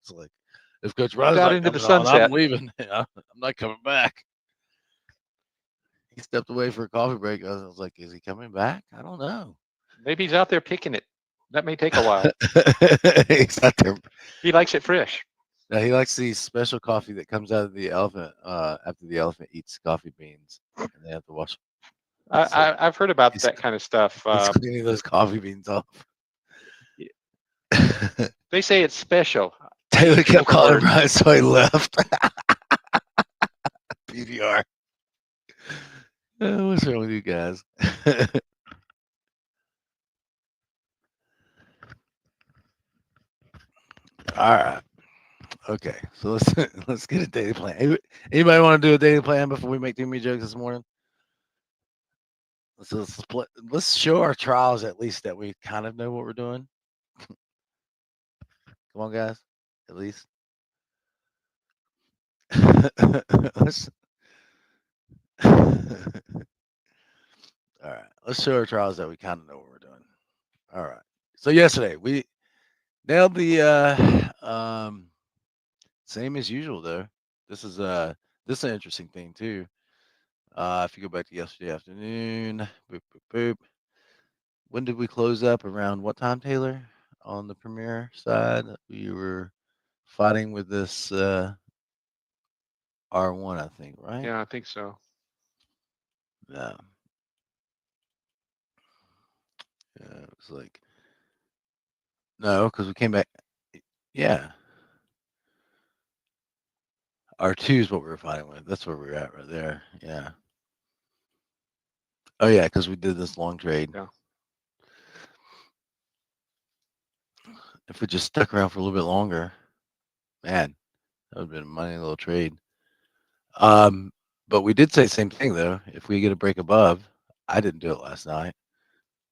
It's like, if Coach Riley's Out not into the coming on, I'm sunset. leaving. I'm not coming back. He stepped away for a coffee break. I was like, is he coming back? I don't know. Maybe he's out there picking it. That may take a while. He's out there. He likes it fresh. No, he likes the special coffee that comes out of the elephant after the elephant eats coffee beans, and they have to wash. So I've heard about he's that kind of stuff. he's cleaning those coffee beans off. They say it's special. I Taylor use a kept different calling word. Brian, so he left. PDR. What's wrong with you guys? All right. Okay. So let's get a daily plan. Anybody want to do a daily plan before we make too many jokes this morning? Let's show our trials at least that we kind of know what we're doing. Come on, guys. At least. let's, all right. Let's show our trials that we kind of know what we're doing. All right. So yesterday we nailed the same as usual though. This is an interesting thing too. If you go back to yesterday afternoon, boop boop boop. When did we close up? Around what time, Taylor? On the Premier side, we were fighting with this R1, I think, right? Yeah, I think so. Yeah. Yeah, it was like no, because we came back. Yeah, R2 is what we were fighting with. That's where we were at right there. Yeah. Oh yeah, because we did this long trade. Yeah. If we just stuck around for a little bit longer, man, that would have been a money little trade. But we did say the same thing though. If we get a break above, I didn't do it last night,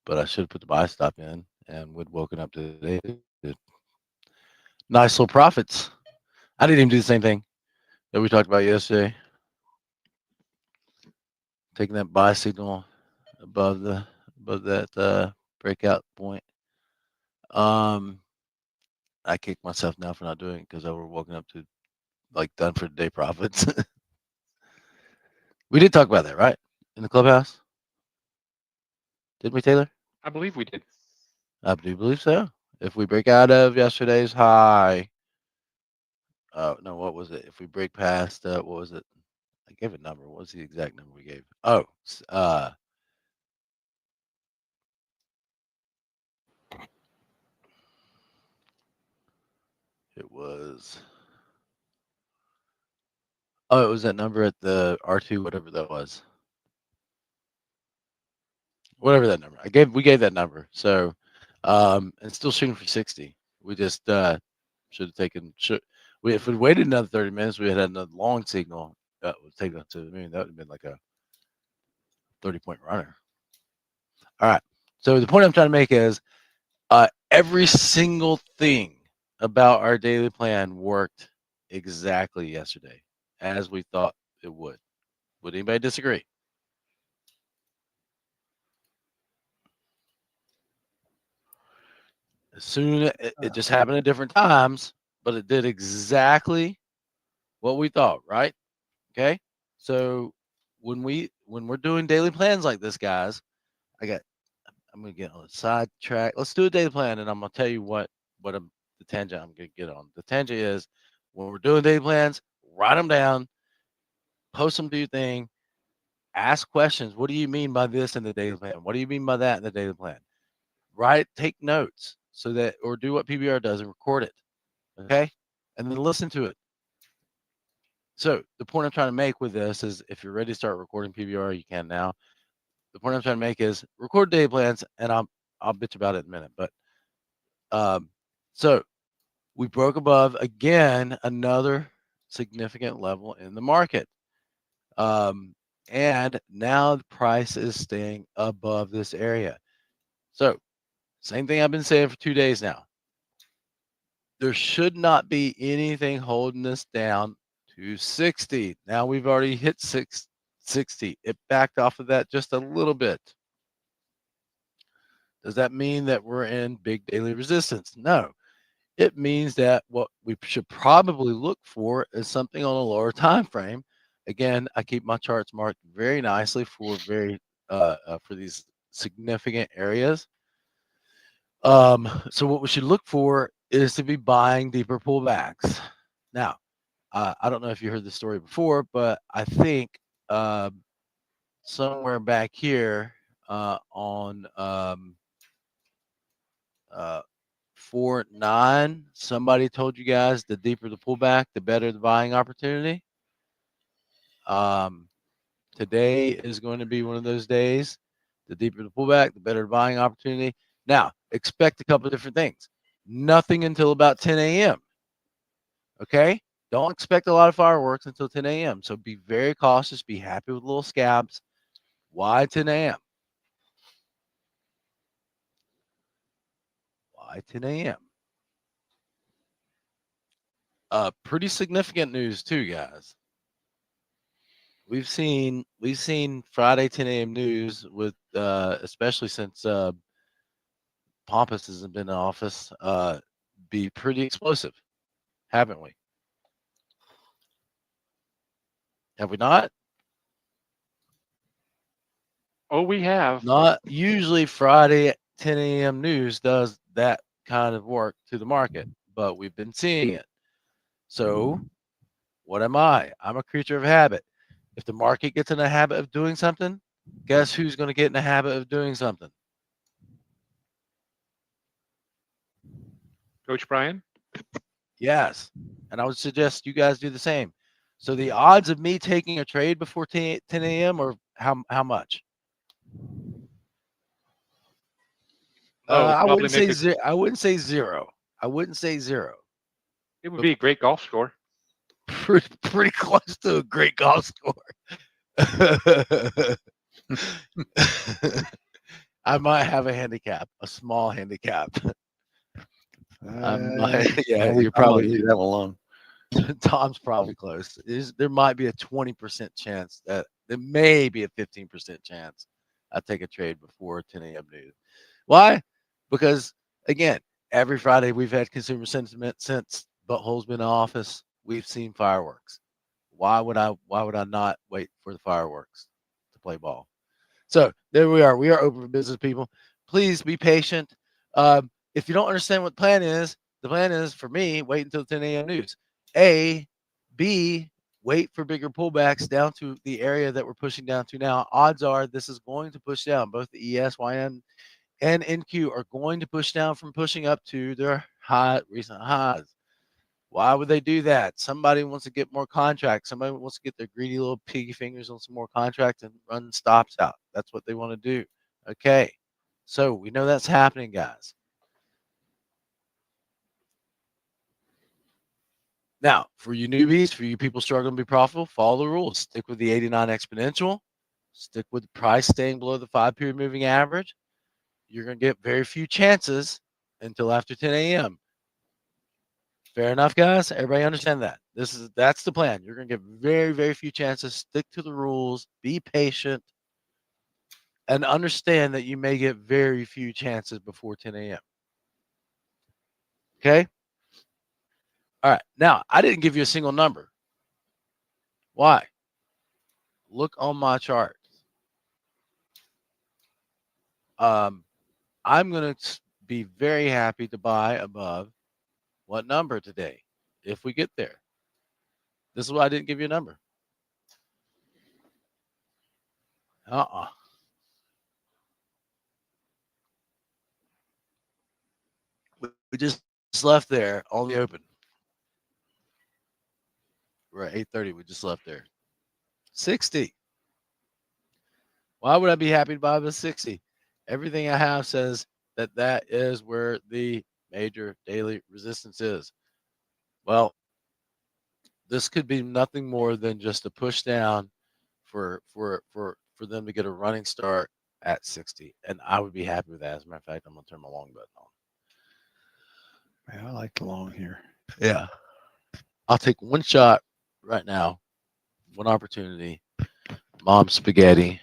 but I should have put the buy stop in and would woken up today. Nice little profits. I didn't even do the same thing that we talked about yesterday. Taking that buy signal above that breakout point. Um, I kick myself now for not doing it because I were woken up to like done for the day profits. We did talk about that, right? In the clubhouse, did we, Taylor? I believe we did. I do believe so. If we break out of yesterday's high, no, what was it? If we break past, what was it? I gave a number. What was the exact number we gave? Oh, it was. Oh, it was that number at the R2, whatever that was. Whatever that number. We gave that number. So, and still shooting for 60. We just should have taken. If we waited another 30 minutes, we had another long signal. Would take us to the moon. That would have been like a 30-point runner. All right. So the point I'm trying to make is every single thing about our daily plan worked exactly yesterday as we thought it would. Would anybody disagree? Soon it just happened at different times, but it did exactly what we thought, right? Okay. So when we're doing daily plans like this, guys, I'm gonna get on the side track. Let's do a daily plan, and I'm gonna tell you what the tangent I'm gonna get on. The tangent is when we're doing daily plans, write them down, post them, do your thing, ask questions. What do you mean by this in the daily plan? What do you mean by that in the daily plan? Write, take notes so that, or do what PBR does and record it. Okay, and then listen to it. So the point I'm trying to make with this is, if you're ready to start recording PBR, you can now. The point I'm trying to make is record daily plans, and I'll bitch about it in a minute. But so we broke above again, another significant level in the market. And now the price is staying above this area. So, same thing I've been saying for 2 days now. There should not be anything holding this down to 60. Now we've already hit 60. It backed off of that just a little bit. Does that mean that we're in big daily resistance? No. it means that what we should probably look for is something on a lower time frame. Again, I keep my charts marked very nicely for for these significant areas. So what we should look for is to be buying deeper pullbacks. Now, I don't know if you heard this story before, but I think somewhere back here on 4-9, somebody told you guys the deeper the pullback, the better the buying opportunity. Today is going to be one of those days. The deeper the pullback, the better the buying opportunity. Now, expect a couple of different things. Nothing until about 10 a.m. Okay? Don't expect a lot of fireworks until 10 a.m. So be very cautious. Be happy with little scabs. Why 10 a.m.? Why 10 a.m.? Pretty significant news too, guys. We've seen Friday 10 a.m. news with especially since Pompous hasn't been in office, be pretty explosive, haven't we? Have we not? Oh, we have. Not usually Friday at 10 a.m. news does that kind of work to the market, but we've been seeing it. So, what am I? I'm a creature of habit. If the market gets in a habit of doing something, guess who's going to get in a habit of doing something? Coach Brian? Yes. And I would suggest you guys do the same. So the odds of me taking a trade before 10 a.m. are how much? I Probably wouldn't say zero. I wouldn't say zero. I wouldn't say zero. it would be a great golf score. Pretty close to a great golf score. I might have a handicap, a small handicap. Yeah, you're probably leave that alone. Tom's probably close. There might be a 20% chance that there may be a 15% chance I take a trade before 10 a.m. news. Why? Because again, every Friday we've had consumer sentiment since Butthole's been in office. We've seen fireworks. Why would I not wait for the fireworks to play ball? So there we are. We are open for business, people. Please be patient. If you don't understand what the plan is for me, wait until 10 a.m. news. B, wait for bigger pullbacks down to the area that we're pushing down to now. Odds are this is going to push down. Both the ES, YM, and NQ are going to push down from pushing up to their recent highs. Why would they do that? Somebody wants to get more contracts. Somebody wants to get their greedy little piggy fingers on some more contracts and run stops out. That's what they want to do. Okay. So we know that's happening, guys. Now, for you newbies, for you people struggling to be profitable, follow the rules. Stick with the 89 exponential. Stick with the price staying below the 5-period moving average. You're going to get very few chances until after 10 a.m. Fair enough, guys. Everybody understand that. That's the plan. You're going to get very, very few chances. Stick to the rules. Be patient. And understand that you may get very few chances before 10 a.m. Okay? All right. Now, I didn't give you a single number. Why? Look on my chart. I'm going to be very happy to buy above what number today if we get there. This is why I didn't give you a number. We just left there on the open. We're at 8:30. We just left there. 60. Why would I be happy to buy the 60? Everything I have says that is where the major daily resistance is. Well, this could be nothing more than just a push down for them to get a running start at 60, and I would be happy with that. As a matter of fact, I'm gonna turn my long button on. Yeah, I like the long here. Yeah, I'll take one shot right now, one opportunity. Mom spaghetti.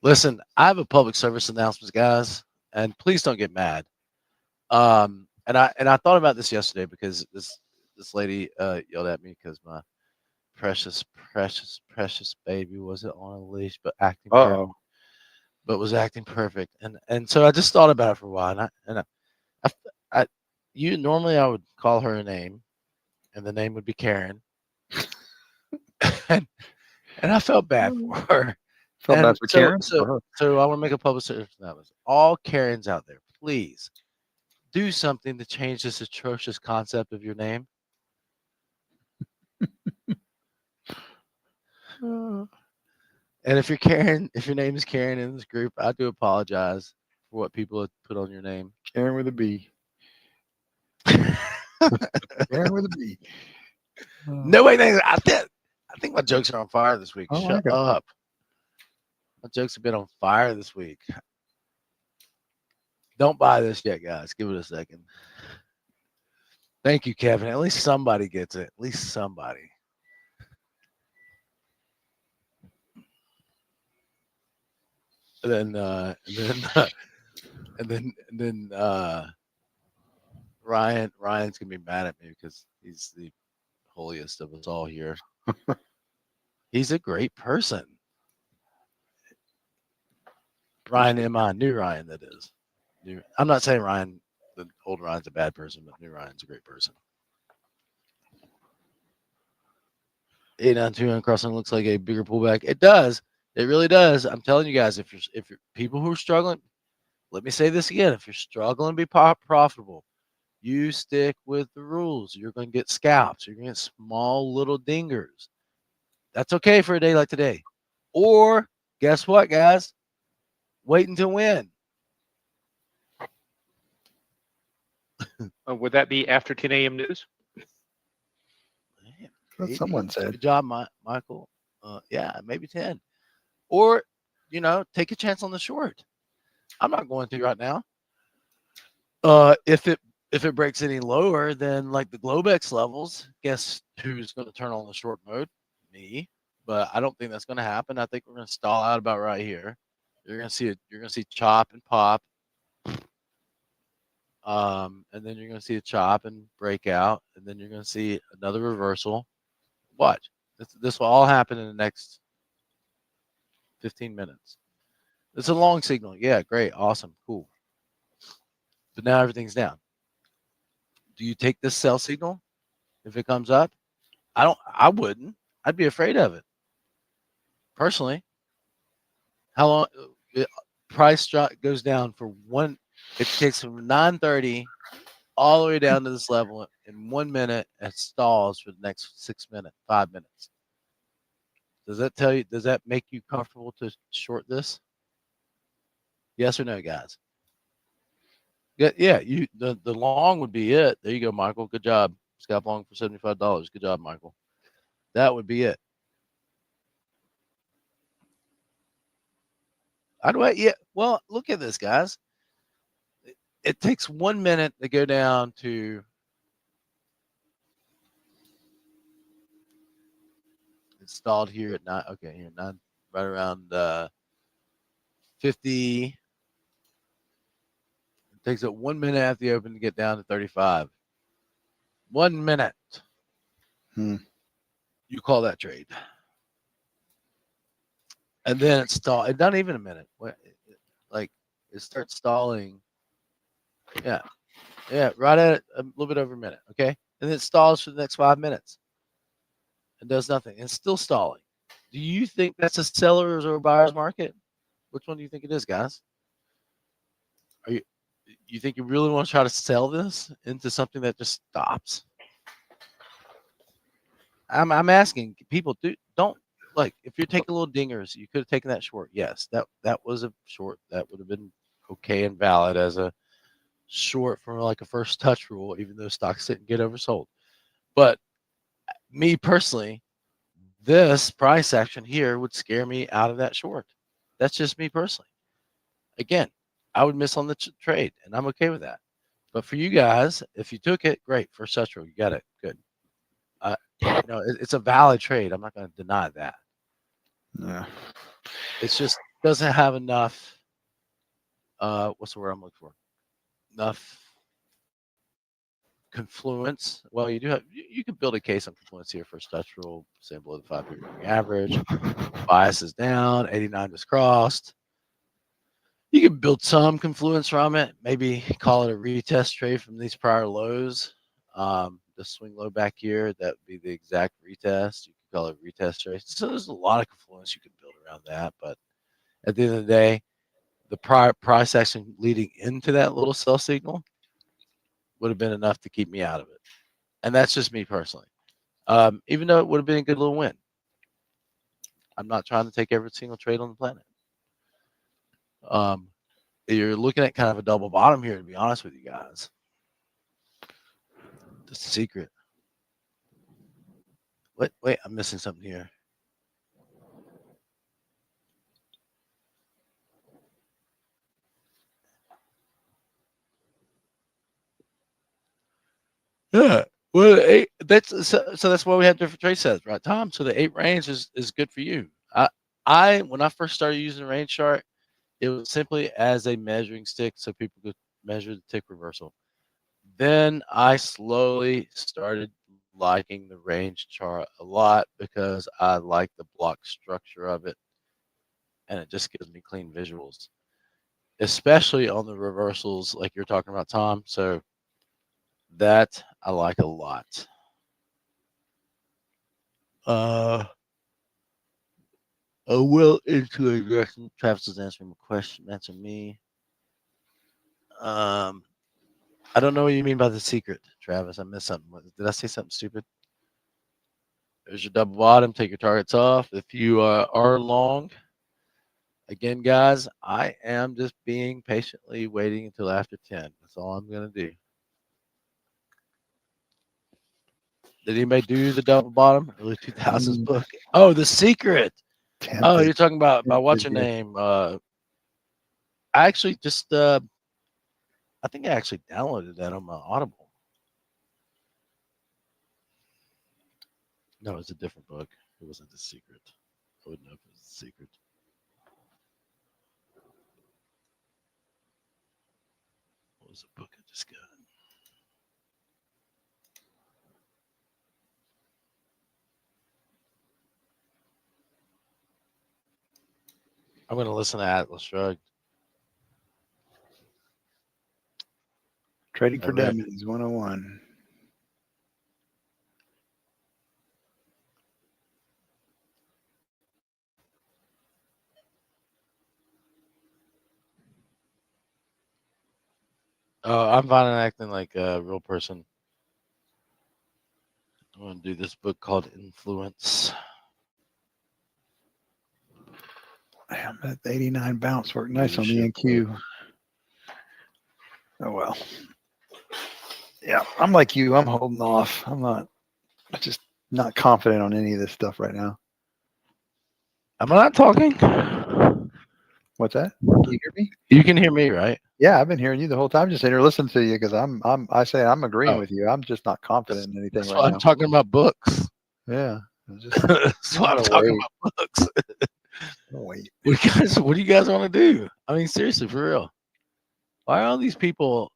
Listen, I have a public service announcement, guys, and please don't get mad. And I thought about this yesterday because this lady yelled at me because my precious baby wasn't on a leash, but acting perfect, Uh-oh. but was acting perfect. And so I just thought about it for a while, I you normally I would call her a name, and the name would be Karen, and I felt bad for her. Felt bad And for so Karen? so For her. so I want to make a public service announcement. All Karens out there, please do something to change this atrocious concept of your name. And if you're Karen, if your name is Karen in this group, I do apologize for what people have put on your name. Karen with a B. Karen with a B. Nobody thinks I think my jokes are on fire this week. I Shut like it. up. My jokes have been on fire this week. Don't buy this yet, guys. Give it a second. Thank you, Kevin. At least somebody gets it. At least somebody. And then Ryan's gonna be mad at me because he's the holiest of us all here. He's a great person. Ryan M.I. New Ryan, that is. I'm not saying Ryan, the old Ryan's a bad person, but new Ryan's a great person. 892 crossing looks like a bigger pullback. It does. It really does. I'm telling you guys, if you're people who are struggling, let me say this again. If you're struggling to be profitable, you stick with the rules. You're going to get scalps. You're going to get small little dingers. That's okay for a day like today. Or guess what, guys? Waiting to win. Would that be after 10 a.m. news? That's what someone said. Good job, Michael. Yeah, maybe 10. Or, take a chance on the short. I'm not going to right now. If it breaks any lower than like the Globex levels, guess who's going to turn on the short mode? Me. But I don't think that's going to happen. I think we're going to stall out about right here. You're going to see chop and pop. And then you're going to see a chop and break out, and then you're going to see another reversal. Watch. This will all happen in the next 15 minutes. It's a long signal. Yeah, great. Awesome. Cool. But now everything's down. Do you take this sell signal if it comes up? I wouldn't. I'd be afraid of it. Personally. How long price drop goes down for one, it takes from 9:30 all the way down to this level in 1 minute and stalls for the next 6 minutes, 5 minutes. Does that make you comfortable to short this? Yes or no, guys? Yeah, the long would be it. There you go, Michael. Good job. Scalp long for $75. Good job, Michael. That would be it. Yeah. Well, look at this, guys. It takes 1 minute to go down to installed here at 9. Okay, here 9, right around 50. It takes it 1 minute after the open to get down to 35. 1 minute. You call that trade. And then it stalls. It's not even a minute. Like it starts stalling. Yeah. Yeah, right at a little bit over a minute. Okay. And then it stalls for the next 5 minutes. It does nothing. It's still stalling. Do you think that's a seller's or a buyer's market? Which one do you think it is, guys? You think you really want to try to sell this into something that just stops? I'm asking people, don't like if you're taking little dingers, you could have taken that short. Yes, that was a short. That would have been okay and valid as a short for like a first touch rule, even though stocks didn't get oversold. But me personally, this price action here would scare me out of that short. That's just me personally. Again, I would miss on the trade, and I'm okay with that. But for you guys, if you took it, great. First touch rule, you got it. Good. It's a valid trade. I'm not going to deny that. Yeah. It's just doesn't have enough. What's the word I'm looking for? Enough Confluence. Well, you do have you can build a case on Confluence here for structural symbol of the 5-period moving average. Bias is down, 89 just crossed. You can build some Confluence from it. Maybe call it a retest trade from these prior lows. The swing low back here, that would be the exact retest. You can call it a retest trade. So there's a lot of Confluence you can build around that. But at the end of the day, the price action leading into that little sell signal would have been enough to keep me out of it. And that's just me personally. Even though it would have been a good little win. I'm not trying to take every single trade on the planet. You're looking at kind of a double bottom here, to be honest with you guys. The secret. Wait, I'm missing something here. Yeah. Well, that's why we have different trade sets, right, Tom? So the 8 range is good for you. I when I first started using the range chart, it was simply as a measuring stick so people could measure the tick reversal. Then I slowly started liking the range chart a lot because I like the block structure of it, and it just gives me clean visuals, especially on the reversals like you're talking about, Tom. So that I like a lot. Well into a direction. Travis is answering my question. Answer me. I don't know what you mean by the secret, Travis. I missed something. Did I say something stupid? There's your double bottom. Take your targets off. If you are long, again, guys, I am just being patiently waiting until after 10. That's all I'm going to do. Did anybody do the double bottom? Early 2000s book. Oh, The Secret. Oh, you're talking about what's your name? I actually just I think I actually downloaded that on my Audible. No, it was a different book. It wasn't The Secret. I wouldn't know if it was The Secret. What was the book I just got? I'm going to listen to Atlas Shrugged. Trading for Dummies 101. Oh, I'm fine and acting like a real person. I'm going to do this book called Influence. Damn, that 89 bounce worked nice on the NQ. Oh, well. Yeah, I'm like you. I'm holding off. I'm just not confident on any of this stuff right now. Am I not talking? What's that? Can you hear me? You can hear me, right? Yeah, I've been hearing you the whole time. Just sitting here listening to you because I'm agreeing with you. I'm just not confident in anything right now. I'm talking about books. Yeah. That's why I'm talking about books. Wait. What do you guys want to do? I mean, seriously, for real. Why are all these people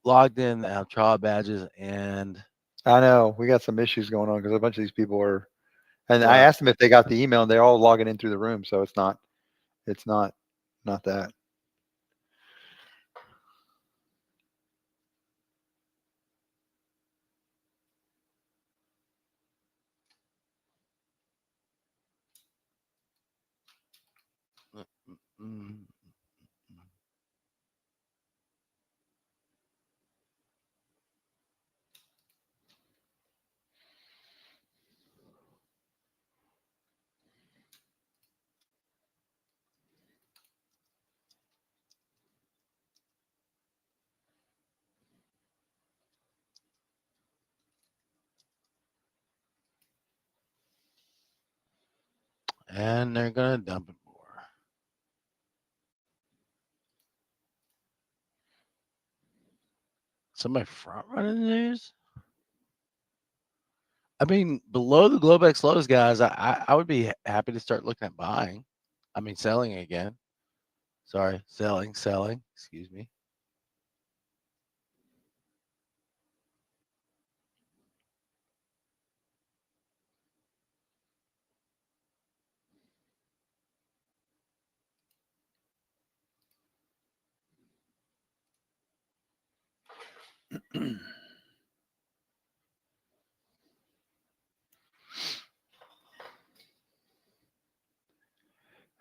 logged in that have trial badges? And I know we got some issues going on because a bunch of these people are. And I asked them if they got the email, and they're all logging in through the room. So it's not that. And they're going to dump it more. Somebody front running the news? I mean, below the Globex lows, guys, I would be happy to start looking at buying. I mean, selling again. Sorry, selling. Excuse me.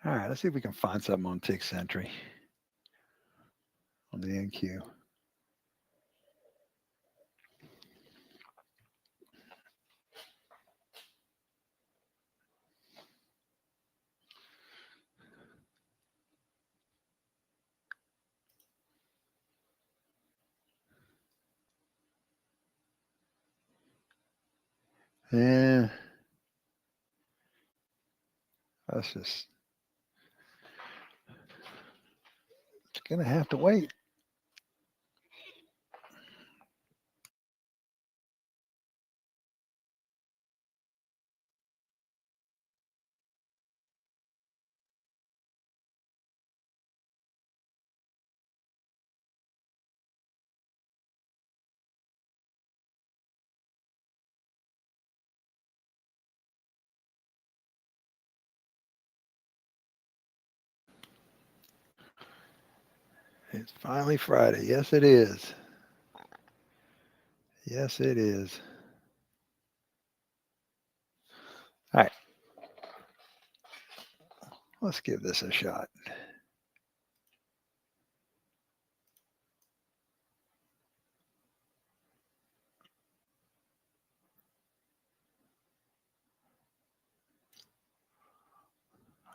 All right, let's see if we can find something on Tick Sentry on the NQ. Yeah, that's just it's gonna have to wait. It's finally Friday. Yes, it is. Yes, it is. All right. Let's give this a shot.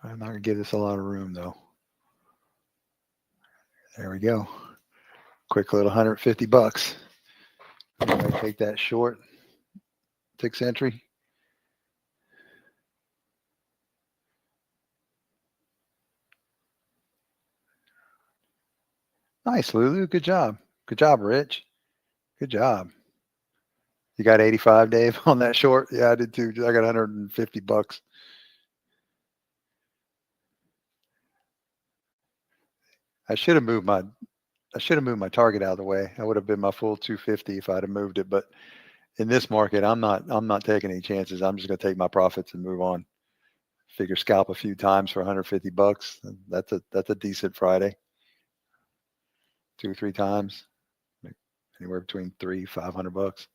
I'm not going to give this a lot of room, though. There we go. Quick little $150. I'm going to take that short Tick Sentry. Nice, Lulu. Good job. Good job, Rich. Good job. You got 85, Dave, on that short? Yeah, I did too. I got $150. I should have moved my target out of the way. I would have been my full 250 if I'd have moved it. But in this market, I'm not taking any chances. I'm just going to take my profits and move on. Figure scalp a few times for $150. That's a decent Friday. 2 or 3 times, anywhere between $300-500.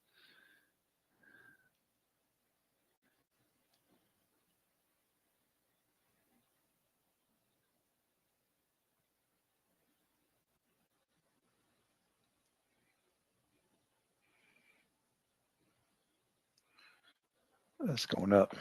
That's going up.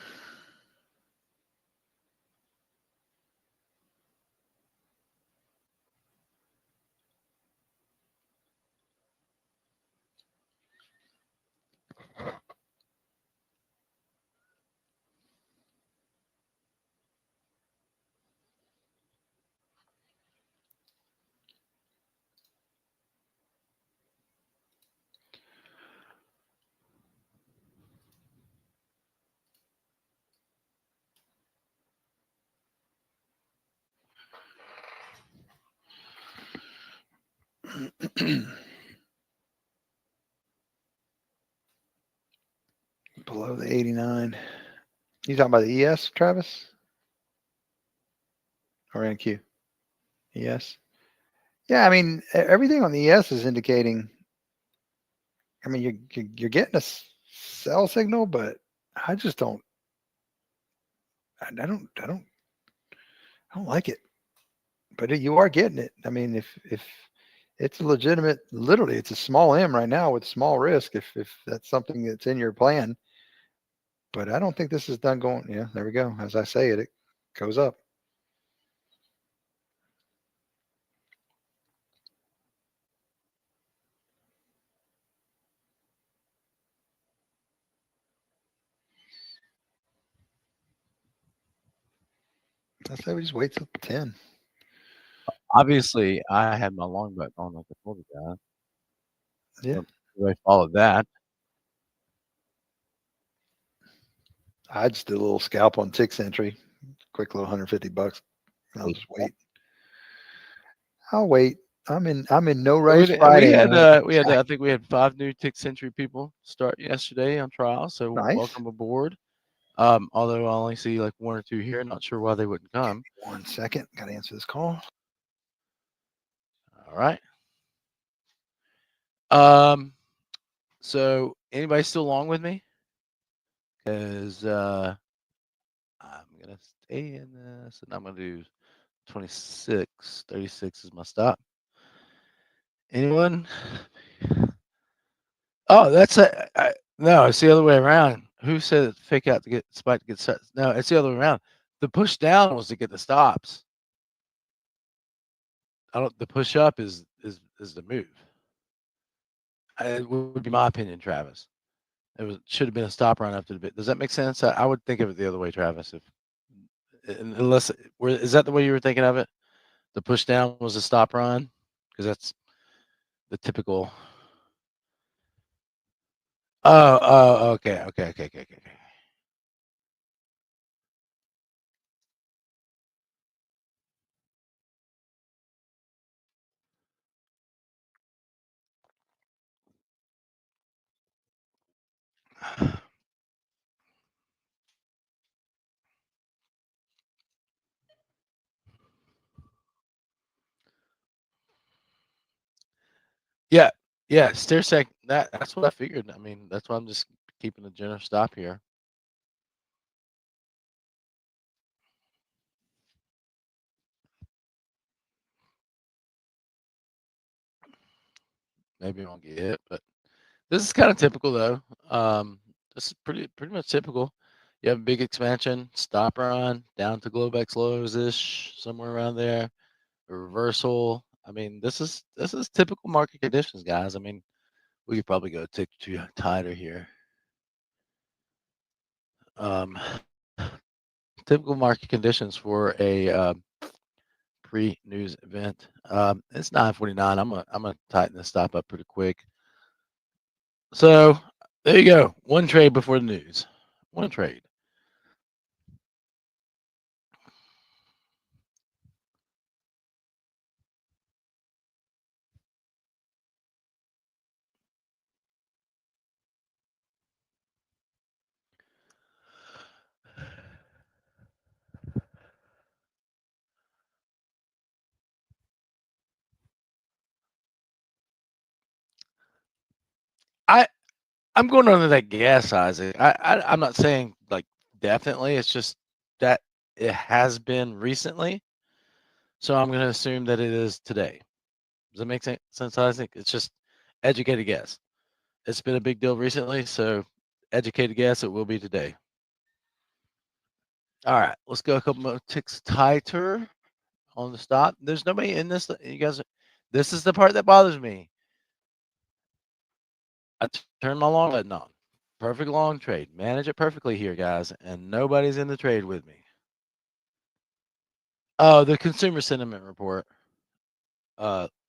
Below the 89. You talking about the ES, Travis? Or NQ? ES? Yeah, I mean, everything on the ES is indicating. I mean, you're getting a sell signal, but I just don't. I don't like it. But you are getting it. I mean, if it's a legitimate, literally, it's a small M right now with small risk. If that's something that's in your plan, but I don't think this is done going. Yeah, there we go. As I say it goes up. I say we just wait till 10. Obviously, I had my long button on like I told you guys. Yeah. I followed that. I just did a little scalp on Tick Sentry. Quick little $150. I'll just wait. I'll wait. I'm in no rush. Friday. I think we had 5 new Tick Sentry people start yesterday on trial. So Nice. Welcome aboard. Although I only see like 1 or 2 here, not sure why they wouldn't come. 1 second. Got to answer this call. All right. So anybody still along with me? Because I'm gonna stay in this, and I'm gonna do 26. 36 is my stop. Anyone? Oh, that's no. It's the other way around. Who said it's fake out to get spike to get set? No, it's the other way around. The push down was to get the stops. The push up is the move. It would be my opinion, Travis. Should have been a stop run up to the bit. Does that make sense? I would think of it the other way, Travis. Unless is that the way you were thinking of it? The push down was a stop run, because that's the typical. Oh, okay. Yeah, stair sec. That's what I figured. I mean, that's why I'm just keeping a general stop here. Maybe I won't get hit, but this is kind of typical though. This is pretty much typical. You have a big expansion, stop run down to Globex lows ish, somewhere around there. A reversal. I mean, this is typical market conditions, guys. I mean, we could probably go tick too tighter here. Typical market conditions for a pre-news event. It's 9:49. I'm gonna tighten this stop up pretty quick. So there you go. One trade before the news. One trade. I'm going under that gas, Isaac. I'm not saying like definitely. It's just that it has been recently. So I'm going to assume that it is today. Does that make sense, Isaac? It's just educated guess. It's been a big deal recently, so educated guess it will be today. All right, let's go a couple more ticks tighter on the stop. There's nobody in this. You guys, this is the part that bothers me. I turn my long button on. Perfect long trade. Manage it perfectly here, guys, and nobody's in the trade with me. Oh, the consumer sentiment report.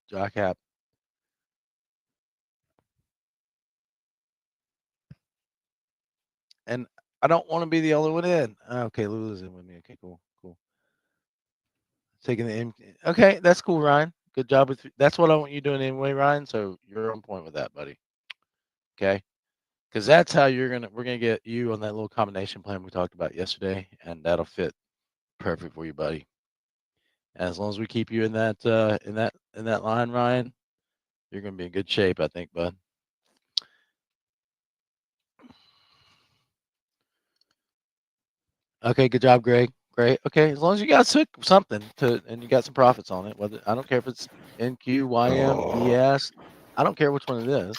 Jack. And I don't want to be the only one in. Okay, Lulu's in with me. Okay, cool. Taking the M. Okay, that's cool, Ryan. Good job with. That's what I want you doing anyway, Ryan. So you're on point with that, buddy. Okay, because that's how we're gonna get you on that little combination plan we talked about yesterday, and that'll fit perfect for you, buddy. And as long as we keep you in that line, Ryan, you're gonna be in good shape, I think, bud. Okay, good job, Greg. Great. Okay, as long as you got something and you got some profits on it, whether I don't care if it's NQ, YM, ES, I don't care which one it is.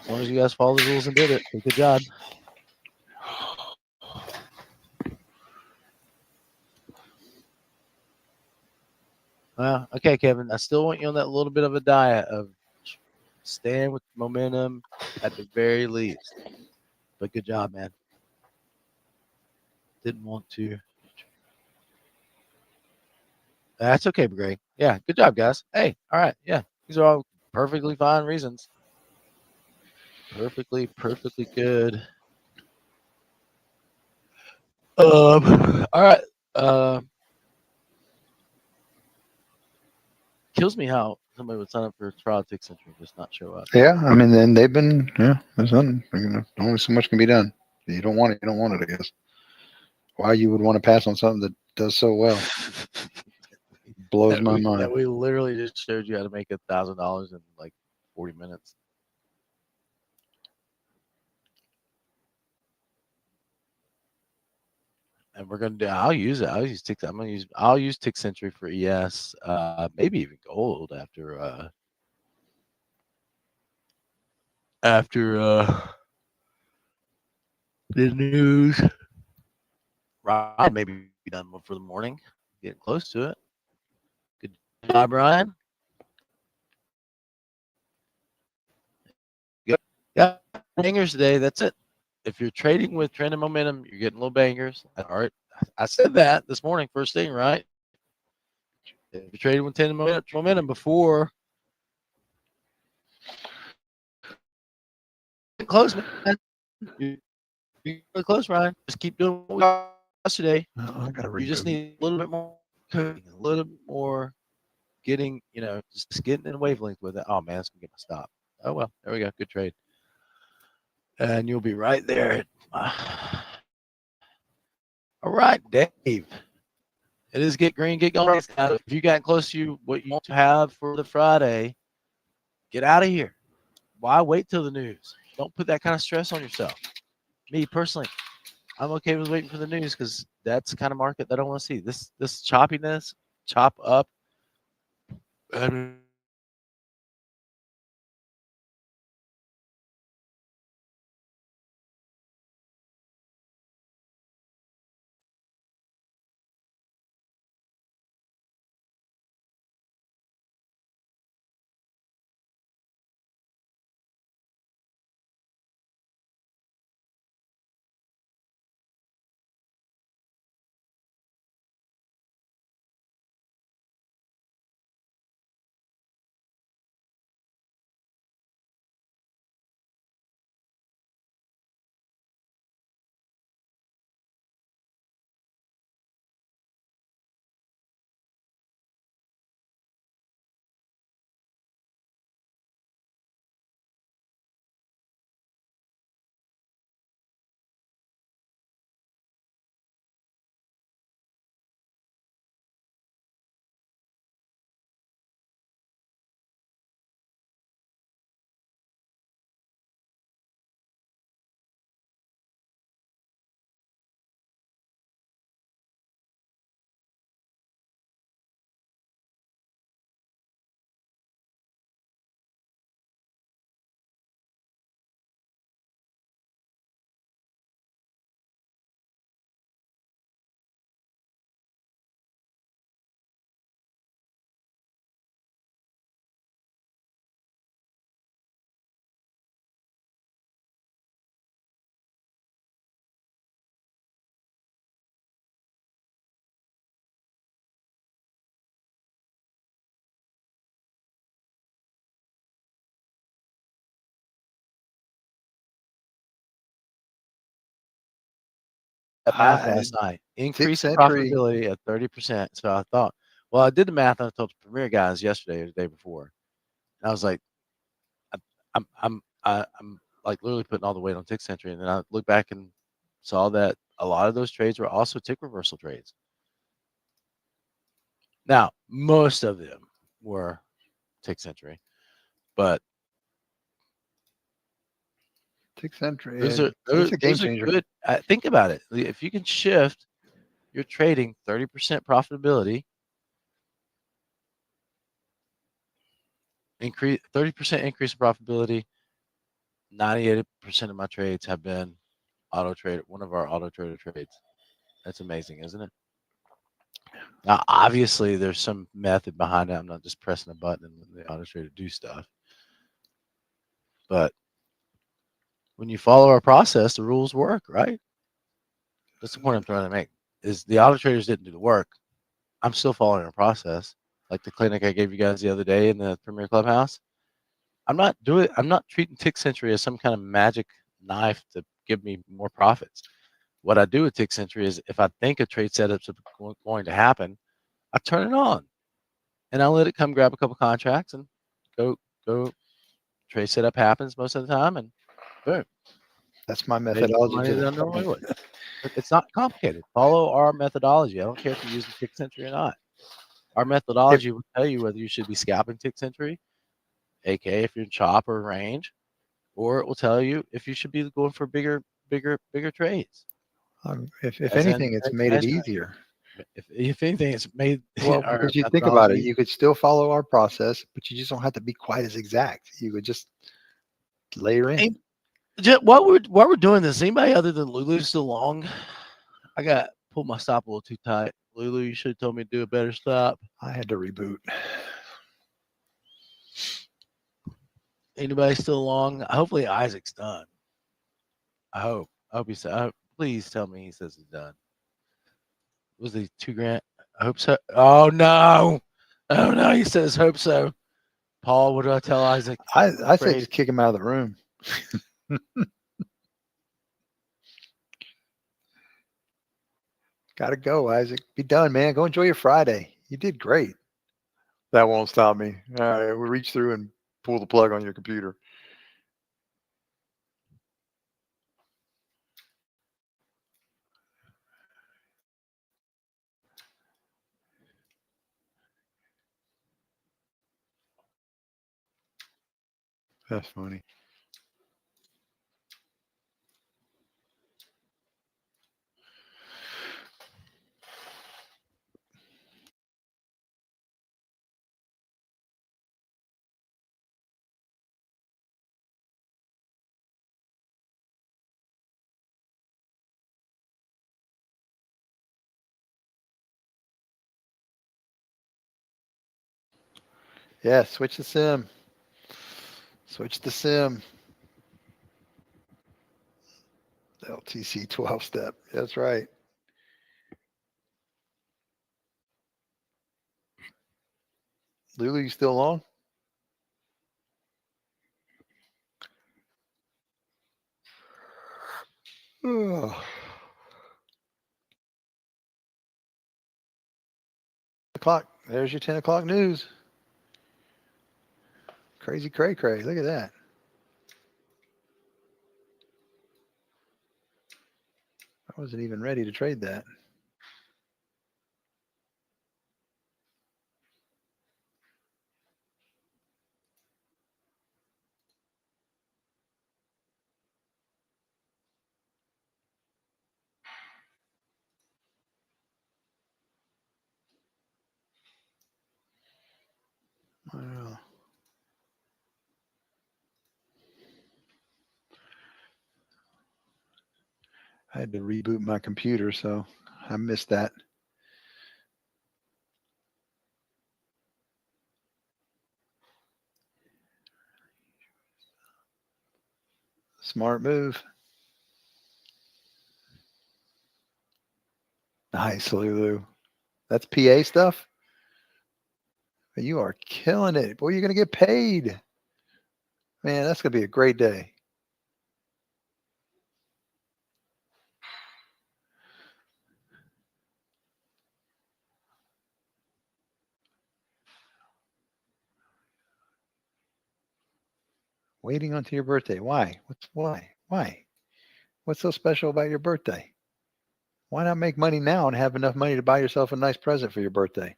As long as you guys follow the rules and did it, good job. Well, okay, Kevin. I still want you on that little bit of a diet of staying with momentum at the very least. But good job, man. Didn't want to. That's okay, Greg. Yeah, good job, guys. Hey, all right. Yeah, these are all perfectly fine reasons. Perfectly good. All right. Kills me how somebody would sign up for a trial tick century and just not show up. Yeah, I mean, then they've been. Yeah, there's nothing. Only so much can be done. If you don't want it. You don't want it. I guess. Why you would want to pass on something that does so well blows my mind. We literally just showed you how to make $1,000 in like 40 minutes. and we're gonna do. I'll use it. I'll use Tick. I'll use Tick Century for ES. Maybe even gold after the news. Right, maybe be done for the morning. Getting close to it. Good job, Brian. Yeah, bangers today. That's it. If you're trading with trend and momentum, you're getting little bangers. All right, I said that this morning, first thing, right? If you're trading with trend and momentum before, close, man. You're close, Ryan. Just keep doing what we did yesterday. I gotta You just reboot. need a little bit more coding, a little bit more getting, just getting in wavelength with it. Oh man, it's gonna get my stop. Oh well, there we go. Good trade. And you'll be right there. All right, Dave. It is get green, get going. If you got close to what you want to have for the Friday, get out of here. Why wait till the news? Don't put that kind of stress on yourself. Me personally, I'm okay with waiting for the news because that's the kind of market that I don't want to see. This choppiness, chop up. And that math I last night. Tick Increase in Century. profitability at 30%. So I thought, well, I did the math and I told the Premier guys yesterday or the day before. And I was like, I'm like literally putting all the weight on Tick Century. And then I looked back and saw that a lot of those trades were also tick reversal trades. Now, most of them were Tick Century, but Tick Century. those It's a game are changer. good. Think about it. If you can shift your trading 30% profitability, increase 30% increase in profitability. 98% of my trades have been auto trader, one of our auto trader trades. That's amazing, isn't it? Now, obviously, there's some method behind it. I'm not just pressing a button and the auto trader do stuff. But when you follow our process, the rules work, right? That's the point I'm trying to make. Is the auto traders didn't do the work. I'm still following our process. Like the clinic I gave you guys the other day in the Premier Clubhouse. I'm not treating Tick Century as some kind of magic knife to give me more profits. What I do with Tick Century is if I think a trade setup's going to happen, I turn it on and I let it come grab a couple contracts and go. Trade setup happens most of the time, and boom. That's my Make more methodology money to than I the normally would. It's not complicated. Follow our methodology. I don't care if you're using Tick Century or not. Our methodology will tell you whether you should be scalping Tick Century, aka if you're in chop or range, or it will tell you if you should be going for bigger trades. If As in, anything, it's made it as in, easier. if anything, it's made Well, our because you think about it, methodology. you could still follow our process, but you just don't have to be quite as exact. You could just layer in. Hey, while we're doing this, anybody other than Lulu still long? I got pulled my stop a little too tight. Lulu, you should have told me to do a better stop. I had to reboot. Anybody still long? Hopefully Isaac's done. I hope. I hope he's. Please tell me he says he's done. Was he 2 grand? I hope so. Oh no! Oh no! He says hope so. Paul, what do I tell Isaac? I say Afraid. just kick him out of the room. Gotta go, Isaac. Be done, man. Go enjoy your Friday. You did great. That won't stop me. All right, we'll reach through and pull the plug on your computer. That's funny. Yeah, switch the sim. Switch the sim. LTC 12 step. That's right. Lulu, you still on? Oh. O'clock. There's your 10 o'clock news. Crazy cray cray. Look at that. I wasn't even ready to trade that. Well, I had to reboot my computer, so I missed that. Smart move. Nice, Lulu. That's PA stuff. You are killing it. Boy, you're going to get paid. Man, that's going to be a great day. Waiting until your birthday. Why? Why? What's so special about your birthday? Why not make money now and have enough money to buy yourself a nice present for your birthday?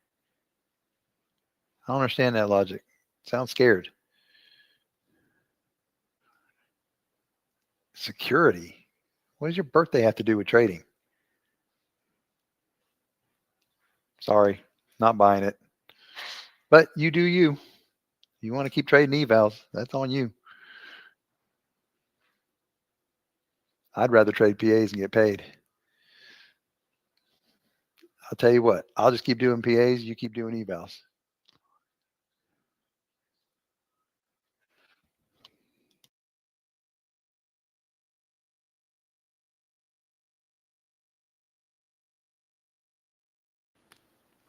I don't understand that logic. Sounds scared. Security. What does your birthday have to do with trading? Sorry, not buying it. But you do you. You want to keep trading evals, that's on you. I'd rather trade PAs and get paid. I'll tell you what, I'll just keep doing PAs, you keep doing evals.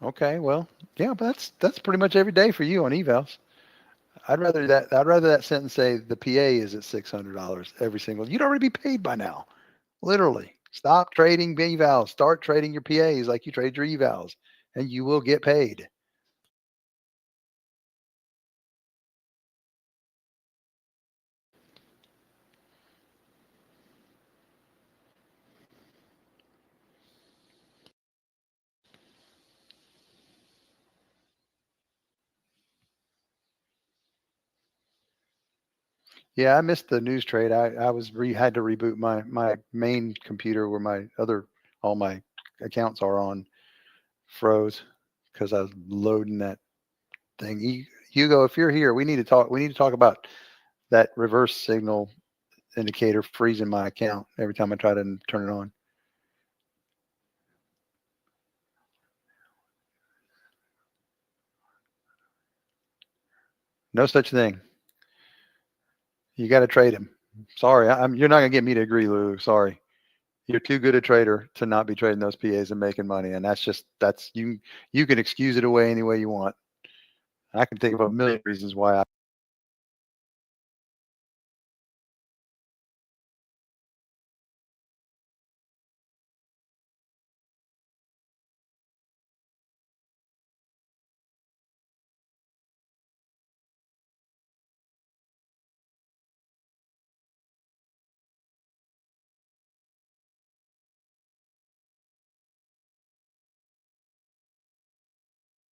Okay, well, yeah, but that's pretty much every day for you on evals. I'd rather that sentence say the PA is at $600 every single. You'd already be paid by now. Literally. Stop trading evals. Start trading your PAs like you trade your evals, and you will get paid. Yeah, I missed the news trade. I was had to reboot my main computer where all my accounts are on froze because I was loading that thing. Hugo, if you're here, we need to talk. We need to talk about that reverse signal indicator freezing my account every time I try to turn it on. No such thing. You got to trade him. Sorry, you're not gonna get me to agree, Lou. Sorry, you're too good a trader to not be trading those PAs and making money, and that's you. You can excuse it away any way you want. I can think of a million reasons why